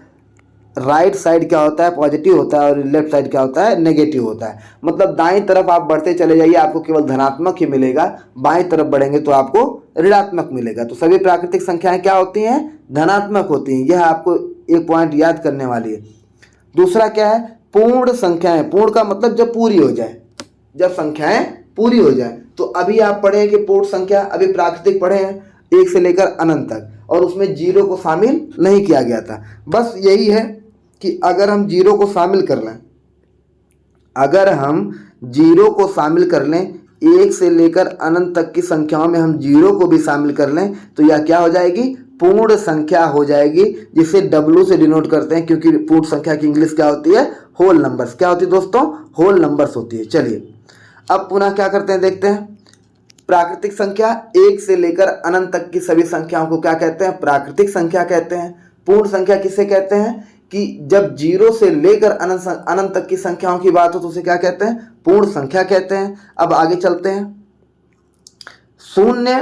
राइट साइड क्या होता है, पॉजिटिव होता है, और लेफ्ट साइड क्या होता है, नेगेटिव होता है। मतलब दाईं तरफ आप बढ़ते चले जाइए आपको केवल धनात्मक ही मिलेगा, बाईं तरफ बढ़ेंगे तो आपको ऋणात्मक मिलेगा। तो सभी प्राकृतिक संख्याएं क्या होती हैं, धनात्मक होती हैं। यह आपको एक पॉइंट याद करने वाली है। दूसरा क्या है, पूर्ण संख्याएं। पूर्ण का मतलब जब पूरी हो जाए, जब संख्याएं पूरी हो जाए। तो अभी आप पढ़े हैं कि पूर्ण संख्या, अभी प्राकृतिक पढ़े हैं एक से लेकर अनंत तक, और उसमें जीरो को शामिल नहीं किया गया था। बस यही है कि अगर हम जीरो को शामिल कर लें, अगर हम जीरो को शामिल कर लें, एक से लेकर अनंत तक की संख्याओं में हम जीरो को भी शामिल कर लें तो यह क्या हो जाएगी, पूर्ण संख्या हो जाएगी, जिसे डब्ल्यू से डिनोट करते हैं, क्योंकि पूर्ण संख्या की इंग्लिश क्या होती है, होल नंबर्स। क्या होती है दोस्तों, होल नंबर्स होती है। चलिए अब पुनः क्या करते हैं, देखते हैं। प्राकृतिक संख्या एक से लेकर अनंत तक की सभी संख्याओं को क्या कहते हैं, प्राकृतिक संख्या कहते हैं। पूर्ण संख्या किसे कहते हैं कि जब जीरो से लेकर अनंत तक की संख्याओं की बात हो तो उसे क्या कहते हैं, पूर्ण संख्या कहते हैं। अब आगे चलते हैं। शून्य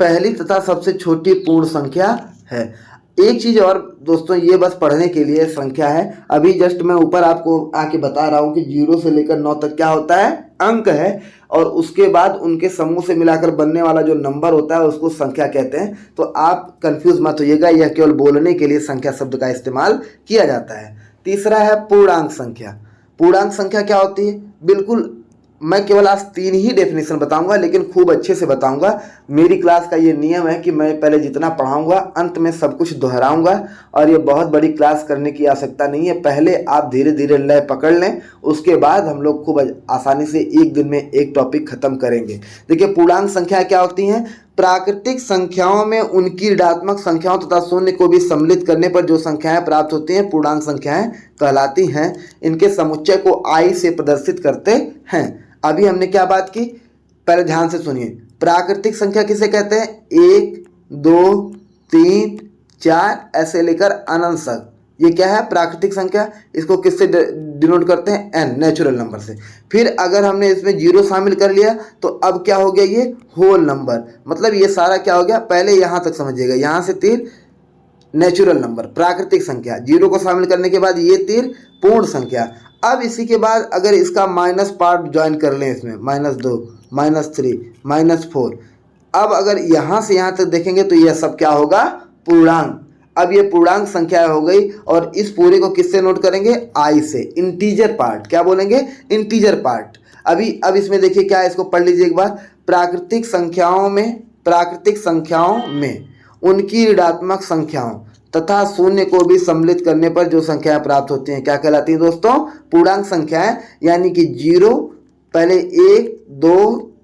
पहली तथा सबसे छोटी पूर्ण संख्या है। एक चीज और दोस्तों, ये बस पढ़ने के लिए संख्या है। अभी जस्ट मैं ऊपर आपको आके बता रहा हूँ कि 0 से लेकर 9 तक क्या होता है, अंक है, और उसके बाद उनके समूह से मिलाकर बनने वाला जो नंबर होता है उसको संख्या कहते हैं। तो आप कंफ्यूज मत होइएगा, यह केवल बोलने के लिए संख्या शब्द का इस्तेमाल किया जाता है। तीसरा है पूर्णांक संख्या। पूर्णांक संख्या क्या होती है, बिल्कुल मैं केवल आज 3 ही डेफिनेशन बताऊंगा, लेकिन खूब अच्छे से बताऊंगा। मेरी क्लास का ये नियम है कि मैं पहले जितना पढ़ाऊंगा अंत में सब कुछ दोहराऊंगा, और ये बहुत बड़ी क्लास करने की आवश्यकता नहीं है। पहले आप धीरे धीरे लय पकड़ लें, उसके बाद हम लोग खूब आसानी से एक दिन में एक टॉपिक खत्म करेंगे। देखिए पूर्णांक संख्या क्या होती हैं, प्राकृतिक संख्याओं में उनकी ऋणात्मक संख्याओं तथा शून्य को भी सम्मिलित करने पर जो संख्याएं प्राप्त होती हैं पूर्णांक संख्याएं कहलाती हैं। इनके समुच्चय को आई से प्रदर्शित करते हैं। अभी हमने क्या बात की, पहले ध्यान से सुनिए। प्राकृतिक संख्या किसे कहते हैं, 1 2 3 4 ऐसे लेकर अनंत तक, ये क्या है, प्राकृतिक संख्या। इसको किससे डिनोट करते हैं, n, नेचुरल नंबर से। फिर अगर हमने इसमें 0 शामिल कर लिया तो अब क्या हो गया, ये होल नंबर। मतलब ये सारा क्या हो गया, पहले यहाँ तक समझिएगा, यहाँ से तीर नेचुरल नंबर, प्राकृतिक संख्या। जीरो को शामिल करने के बाद ये तीर पूर्ण संख्या। अब इसी के बाद अगर इसका माइनस पार्ट ज्वाइन कर लें इसमें, -2, -3, -4, अब अगर यहाँ से यहाँ तक देखेंगे तो यह सब क्या होगा, पूर्णांक। अब ये पूर्णांक संख्या हो गई और इस पूरे को किससे नोट करेंगे, आई से, इंटीजर पार्ट। क्या बोलेंगे, इंटीजर पार्ट। अब इसमें देखिए क्या है, इसको पढ़ लीजिए एक बार। प्राकृतिक संख्याओं में उनकी ऋणात्मक संख्याओं तथा शून्य को भी सम्मिलित करने पर जो संख्याएं प्राप्त होती हैं क्या कहलाती हैं दोस्तों, पूर्णांक संख्याएं। यानी कि 0 पहले 1 2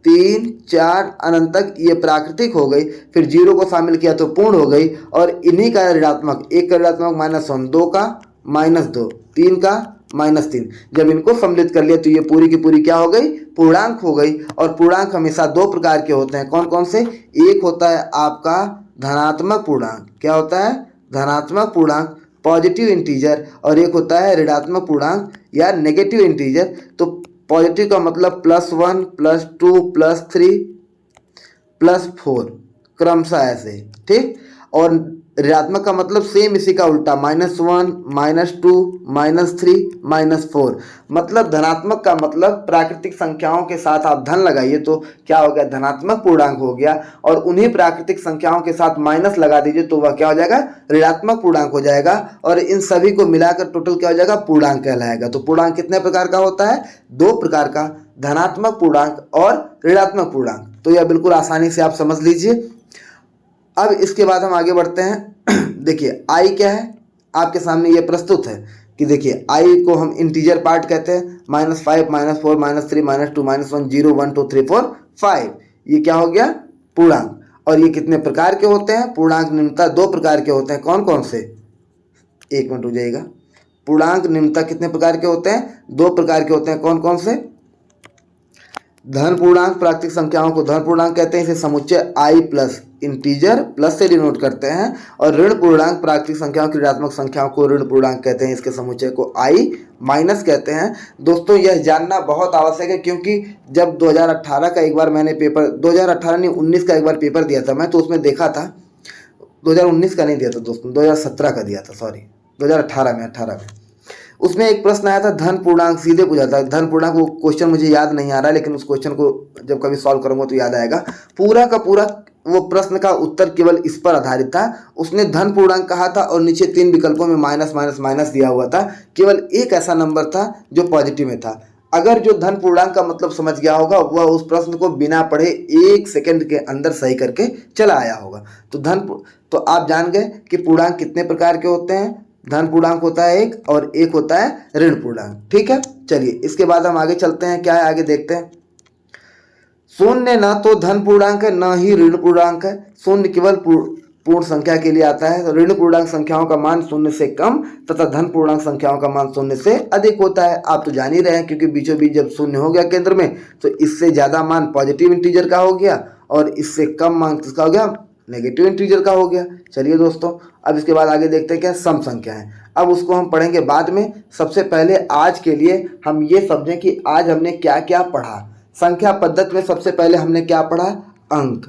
3 4 अनंत तक ये प्राकृतिक हो गई, फिर 0 को शामिल किया तो पूर्ण हो गई, और इन्हीं का ऋणात्मक, 1 का ऋणात्मक -1, 2 का -2, 3 का -3, जब इनको सम्मिलित कर लिया तो ये पूरी की पूरी क्या हो गई, पूर्णांक हो गई। और पूर्णांक हमेशा दो प्रकार के होते हैं, कौन कौन से, एक होता है आपका धनात्मक पूर्णांक, क्या होता है, धनात्मक पूर्णांक, पॉजिटिव इंटीजर, और एक होता है ऋणात्मक पूर्णांक या नेगेटिव इंटीजर। तो पॉजिटिव का मतलब +1 +2 +3 +4 क्रमशः ऐसे, ठीक। और ऋणात्मक का मतलब सेम इसी का उल्टा, -1 -2 -3 -4। मतलब धनात्मक का मतलब प्राकृतिक संख्याओं के साथ आप धन लगाइए तो क्या हो गया, धनात्मक पूर्णांक हो गया, और उन्हीं प्राकृतिक संख्याओं के साथ माइनस लगा दीजिए तो वह क्या हो जाएगा, ऋणात्मक पूर्णांक हो जाएगा, और इन सभी को मिलाकर टोटल क्या हो जाएगा, पूर्णांक कहलाएगा। तो पूर्णांक कितने प्रकार का होता है, दो प्रकार का, धनात्मक पूर्णांक और ऋणात्मक पूर्णांक। तो यह बिल्कुल आसानी से आप समझ लीजिए। अब इसके बाद हम आगे बढ़ते हैं। देखिए आई क्या है, आपके सामने ये प्रस्तुत है कि देखिए आई को हम इंटीजर पार्ट कहते हैं, -5 -4 -3 -2 -1 0 1 2 3 4 5, ये क्या हो गया, पूर्णांक। और ये कितने प्रकार के होते हैं, पूर्णांक निम्नतः दो प्रकार के होते हैं, कौन कौन से, एक मिनट हो जाएगा। पूर्णांक निम्नतः कितने प्रकार के होते हैं, दो प्रकार के होते हैं, कौन कौन से, धन पूर्णांक, प्राकृतिक संख्याओं को धन पूर्णांक कहते हैं, इसे समुच्चय आई प्लस इंटीजर प्लस से डिनोट करते हैं, और ऋण पूर्णांक प्राकृतिक संख्याओं की ऋणात्मक संख्याओं को ऋण पूर्णांक कहते हैं, इसके समुच्चय को आई माइनस कहते हैं। दोस्तों यह जानना बहुत आवश्यक है, क्योंकि जब 2018 का एक बार मैंने पेपर, 2018 नहीं 19 का एक बार पेपर दिया था मैं, तो उसमें देखा था, 2019 का नहीं दिया था दोस्तों, 2017 का दिया था, सॉरी 2018 में, 18 में। उसमें एक प्रश्न आया था धन पूर्णांक, सीधे पूछा था धन पूर्णांक, वो क्वेश्चन मुझे याद नहीं आ रहा है, लेकिन उस क्वेश्चन को जब कभी सॉल्व करूंगा तो याद आएगा। पूरा का पूरा वो प्रश्न का उत्तर केवल इस पर आधारित था, उसने धन पूर्णांक कहा था और नीचे 3 विकल्पों में माइनस माइनस माइनस दिया हुआ था, केवल एक ऐसा नंबर था जो पॉजिटिव में था। अगर जो धन पूर्णांक का मतलब समझ गया होगा वह उस प्रश्न को बिना पढ़े 1 सेकंड के अंदर सही करके चला आया होगा। तो आप जान गए कि पूर्णांक कितने प्रकार के होते हैं, धन पूर्णांक होता है एक, और एक होता है ऋण पूर्णांक, ठीक है। चलिए इसके बाद हम आगे चलते हैं, क्या है आगे देखते हैं। शून्य न तो धन पूर्णांक है न ही ऋण पूर्णांक है, शून्य केवल पूर्ण संख्या के लिए आता है। ऋण पूर्णांक संख्याओं का मान 0 से कम तथा धन पूर्णांक संख्याओं का मान 0 से अधिक होता है। आप तो जान ही रहे हैं, क्योंकि बीचों बीच जब 0 हो गया केंद्र में तो इससे ज़्यादा मान पॉजिटिव इंटीजर का हो गया, और इससे कम मान किसका हो गया, नेगेटिव इंटीजर का हो गया। चलिए दोस्तों अब इसके बाद आगे देखते हैं क्या सम संख्या है, अब उसको हम पढ़ेंगे बाद में। सबसे पहले आज के लिए हम ये समझें कि आज हमने क्या क्या पढ़ा। संख्या पद्धति में सबसे पहले हमने क्या पढ़ा, अंक।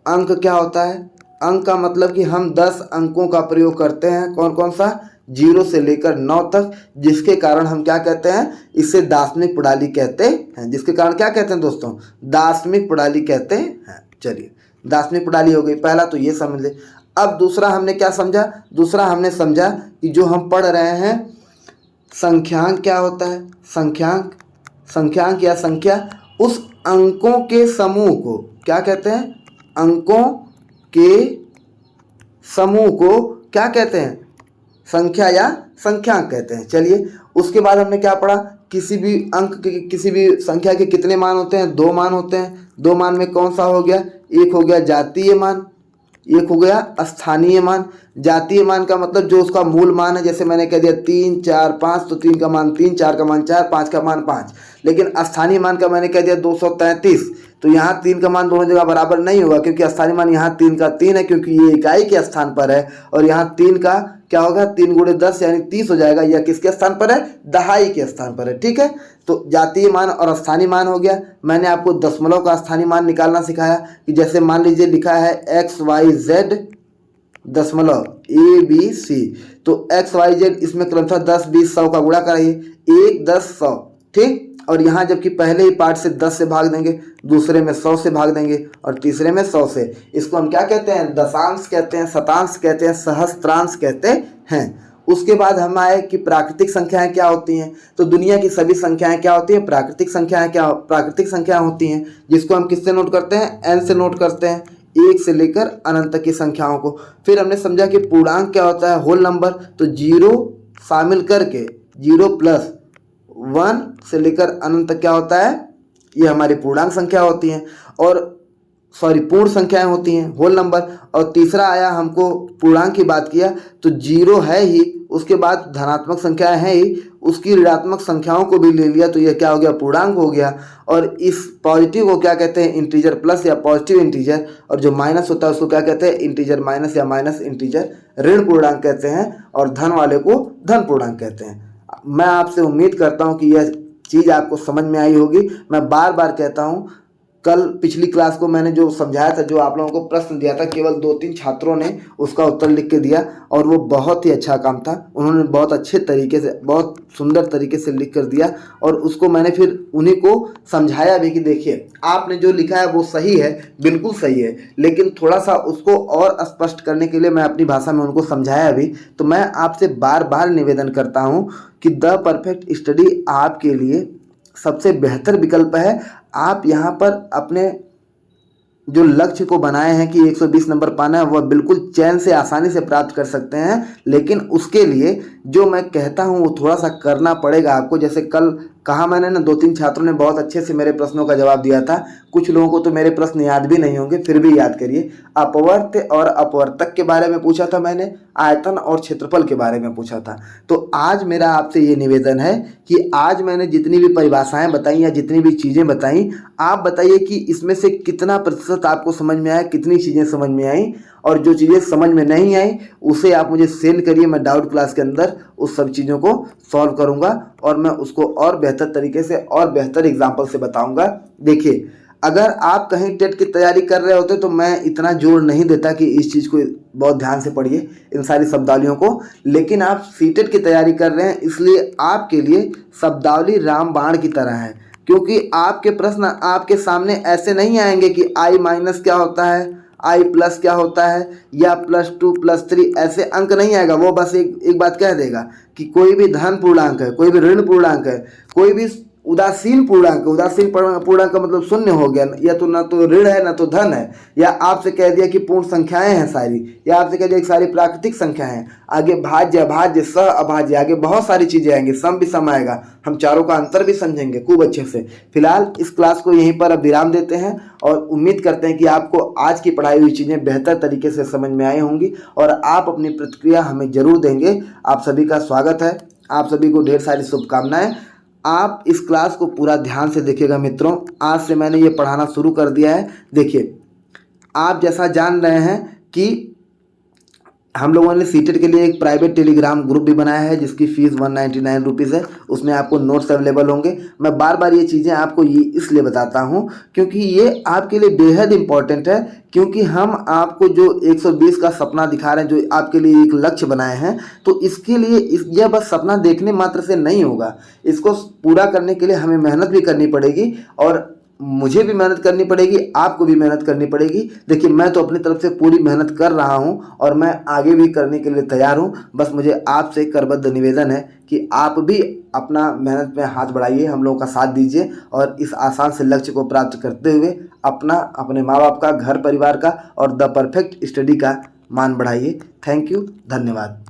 अंक क्या होता है, अंक का मतलब कि हम 10 अंकों का प्रयोग करते हैं, कौन कौन सा, 0 से लेकर 9 तक, जिसके कारण हम क्या कहते हैं, इसे दाशमिक प्रणाली कहते हैं। जिसके कारण क्या कहते हैं दोस्तों, दाशमिक प्रणाली कहते हैं। चलिए दाशमिक प्रणाली हो गई, पहला तो ये समझ ले। अब दूसरा हमने क्या समझा, दूसरा हमने समझा कि जो हम पढ़ रहे हैं संख्यांक क्या होता है, संख्यांक या संख्या, उस अंकों के समूह को क्या कहते हैं, अंकों के समूह को क्या कहते हैं, संख्या या संख्यांक कहते हैं। चलिए उसके बाद हमने क्या पढ़ा, किसी भी अंक के, किसी भी संख्या के कितने मान होते हैं, 2 मान होते हैं। 2 मान में कौन सा हो गया, एक हो गया जातीय मान, एक हो गया स्थानीय मान। जातीय मान का मतलब जो उसका मूल मान है, जैसे मैंने कह दिया 3 4 5, तो 3 का मान 3, 4 का मान 4, 5 का मान 5। लेकिन स्थानीय मान का मैंने कह दिया 233, तो यहाँ 3 का मान दोनों जगह बराबर नहीं होगा, क्योंकि स्थानीय मान यहाँ 3 का 3 है, क्योंकि ये इकाई के स्थान पर है, और यहाँ 3 का क्या होगा, 3 × 10 यानी 30 हो जाएगा। यह किसके स्थान पर है, दहाई के स्थान पर है, ठीक है। तो जातीय मान और स्थानीय मान हो गया। मैंने आपको दशमलव का स्थानीय मान निकालना सिखाया कि जैसे मान लीजिए लिखा है XYZ दशमलव ABC। तो XYZ इसमें क्रमशः 10 20 100 का गुणा कराइए, 1 10 100, ठीक। और यहाँ जबकि पहले ही पार्ट से 10 से भाग देंगे, दूसरे में 100 से भाग देंगे और तीसरे में 100 से। इसको हम क्या कहते हैं? दशांश कहते हैं, शतांश कहते हैं, सहस्त्रांश कहते हैं। उसके बाद हम आए कि प्राकृतिक संख्याएं क्या होती हैं। तो दुनिया की सभी संख्याएं क्या होती हैं? प्राकृतिक संख्याएं होती हैं, जिसको हम किससे नोट करते हैं? n से नोट करते हैं, 1 से लेकर अनंत तक की संख्याओं को। फिर हमने समझा कि पूर्णांक क्या होता है? Whole number. तो 0 शामिल करके 0 + 1 से लेकर अनंत तक क्या होता है? ये हमारी पूर्णांक संख्या होती हैं, और पूर्ण संख्याएं होती हैं, होल नंबर। और तीसरा आया, हमको पूर्णांक की बात किया तो 0 है ही, उसके बाद धनात्मक संख्याएं हैं ही, उसकी ऋणात्मक संख्याओं को भी ले लिया तो ये क्या हो गया? पूर्णांक हो गया। और इस पॉजिटिव को क्या कहते हैं? इंटीजर प्लस या पॉजिटिव इंटीजर। और जो माइनस होता है उसको क्या कहते हैं? इंटीजर माइनस या माइनस इंटीजर, ऋण पूर्णांक कहते हैं। और धन वाले को धन पूर्णांक कहते हैं। मैं आपसे उम्मीद करता हूँ कि यह चीज़ आपको समझ में आई होगी। मैं बार बार कहता हूँ, कल पिछली क्लास को मैंने जो समझाया था, जो आप लोगों को प्रश्न दिया था, केवल 2-3 छात्रों ने उसका उत्तर लिख के दिया और वो बहुत ही अच्छा काम था। उन्होंने बहुत अच्छे तरीके से, बहुत सुंदर तरीके से लिख कर दिया, और उसको मैंने फिर उन्हीं को समझाया भी कि देखिए आपने जो लिखा है वो सही है, बिल्कुल सही है, लेकिन थोड़ा सा उसको और स्पष्ट करने के लिए मैं अपनी भाषा में उनको समझाया भी। तो मैं आपसे बार बार निवेदन करता हूँ कि द परफेक्ट स्टडी आपके लिए सबसे बेहतर विकल्प है। आप यहाँ पर अपने जो लक्ष्य को बनाए हैं कि 120 नंबर पाना है, वह बिल्कुल चैन से, आसानी से प्राप्त कर सकते हैं। लेकिन उसके लिए जो मैं कहता हूँ वो थोड़ा सा करना पड़ेगा आपको। जैसे कल कहा मैंने ना, 2-3 छात्रों ने बहुत अच्छे से मेरे प्रश्नों का जवाब दिया था। कुछ लोगों को तो मेरे प्रश्न याद भी नहीं होंगे, फिर भी याद करिए। अपवर्त और अपवर्तक के बारे में पूछा था मैंने, आयतन और क्षेत्रफल के बारे में पूछा था। तो आज मेरा आपसे ये निवेदन है कि आज मैंने जितनी भी परिभाषाएं बताई या जितनी भी चीज़ें बताई, आप बताइए कि इसमें से कितना प्रतिशत आपको समझ में आया, कितनी चीज़ें समझ में आई। और जो चीज़ें समझ में नहीं आई उसे आप मुझे सेंड करिए, मैं डाउट क्लास के अंदर उस सब चीज़ों को सॉल्व करूंगा और मैं उसको और बेहतर तरीके से और बेहतर एग्जाम्पल से बताऊंगा। देखिए, अगर आप कहीं टेट की तैयारी कर रहे होते तो मैं इतना जोर नहीं देता कि इस चीज़ को बहुत ध्यान से पढ़िए, इन सारी शब्दावलियों को। लेकिन आप सीटेट की तैयारी कर रहे हैं, इसलिए आपके लिए शब्दावली रामबाण की तरह है, क्योंकि आपके प्रश्न आपके सामने ऐसे नहीं आएंगे कि I- क्या होता है, I+ क्या होता है, या +2 +3, ऐसे अंक नहीं आएगा। वो बस एक बात कह देगा कि कोई भी धन पूर्णांक है, कोई भी ऋण पूर्णांक है, कोई भी उदासीन पूर्णांक। उदासीन पूर्णांक का मतलब शून्य हो गया, या तो ना तो ऋण है ना तो धन है। या आपसे कह दिया कि पूर्ण संख्याएं हैं सारी, या आपसे कह दिया कि सारी प्राकृतिक संख्याएं हैं। आगे भाज्य, अभाज्य, सह अभाज्य, आगे बहुत सारी चीजें आएंगी, सम भी सम आएगा, हम चारों का अंतर भी समझेंगे खूब अच्छे से। फिलहाल इस क्लास को यहीं पर अब विराम देते हैं और उम्मीद करते हैं कि आपको आज की पढ़ाई हुई चीज़ें बेहतर तरीके से समझ में आई होंगी और आप अपनी प्रतिक्रिया हमें जरूर देंगे। आप सभी का स्वागत है, आप सभी को ढेर सारी शुभकामनाएं। आप इस क्लास को पूरा ध्यान से देखिएगा मित्रों। आज से मैंने ये पढ़ाना शुरू कर दिया है। देखिए, आप जैसा जान रहे हैं कि हम लोगों ने सीटेट के लिए एक प्राइवेट टेलीग्राम ग्रुप भी बनाया है जिसकी फ़ीस 199 रुपीज़ है। उसमें आपको नोट्स अवेलेबल होंगे। मैं बार बार ये चीज़ें आपको ये इसलिए बताता हूँ क्योंकि ये आपके लिए बेहद इम्पॉर्टेंट है, क्योंकि हम आपको जो 120 का सपना दिखा रहे हैं, जो आपके लिए एक लक्ष्य बनाए हैं, तो इसके लिए यह बस सपना देखने मात्र से नहीं होगा। इसको पूरा करने के लिए हमें मेहनत भी करनी पड़ेगी और मुझे भी मेहनत करनी पड़ेगी, आपको भी मेहनत करनी पड़ेगी। देखिए, मैं तो अपनी तरफ से पूरी मेहनत कर रहा हूं और मैं आगे भी करने के लिए तैयार हूं। बस मुझे आपसे करबद्ध निवेदन है कि आप भी अपना मेहनत में हाथ बढ़ाइए, हम लोगों का साथ दीजिए और इस आसान से लक्ष्य को प्राप्त करते हुए अपना, अपने माँ बाप का, घर परिवार का और द परफेक्ट स्टडी का मान बढ़ाइए। थैंक यू, धन्यवाद।